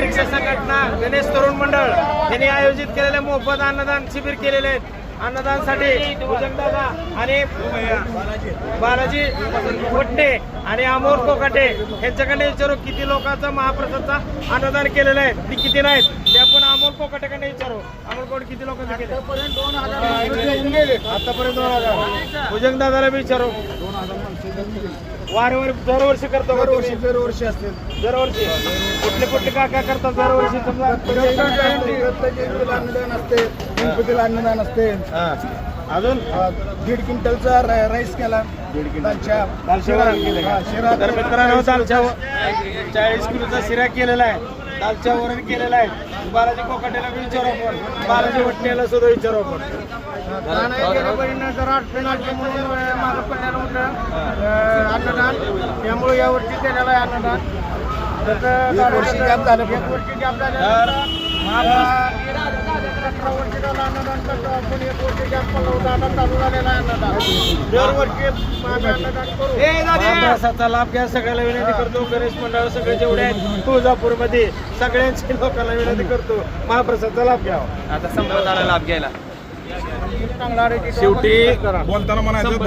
रिक्षा संघटना गणेश तरुण मंडळ यांनी आयोजित केलेले मोफत अन्नदान शिबिर केलेले आहेत. अन्नदानसाठी भुजंगदादा आणि बालाजी वट्टे आणि अमोल कोकाटे यांच्याकडे विचारू किती लोकांचा महाप्रसादचा अन्नदान केलेलं आहे, ती किती नाहीत ते आपण अमोल कोकाटेकडे विचारू. अमोल कोकाटे किती लोकांचे केले? आतापर्यंत 2000. भुजंगदादाला विचारू. वारंवार दरवर्षी करतो का? दरवर्षी असते. दरवर्षी कुठले कुठले काय करतात दरवर्षी? समजा अन्नदान असते, गणपतीला अन्नदान असते. अजून 1.5 क्विंटलचा राईस केला. शिरा. तर मित्रांनो दालच्या 40 किलोचा शिरा केलेला आहे, दालच्या वरण केलेला आहे. बालाजी कोकाटेला विचारू आपण, बालाजी वट्टेला सुद्धा विचारू आपण. मागं पडलेलं होतं अन्नदान, त्यामुळे यावर्षी केलेलं आहे अन्नदान. एक वर्षी गॅप झालं. 1 वर्षी गॅप झालं. 17 वर्षी झालं अन्नदान करतो आपण. 1 वर्षी गॅप पडला होता, आता चालू झालेला आहे अन्नदान. दरवर्षी अन्नदान करू. महाप्रसादाचा लाभ घ्या सगळ्याला विनंती करतो. गणेश मंडळ सगळे जेवढे आहेत तुळजापूरमध्ये सगळ्यांची लोकांना विनंती करतो महाप्रसादाचा लाभ घ्यावा. आता संपत आला लाभ घ्यायला. शेवटी बोलताना म्हणायचं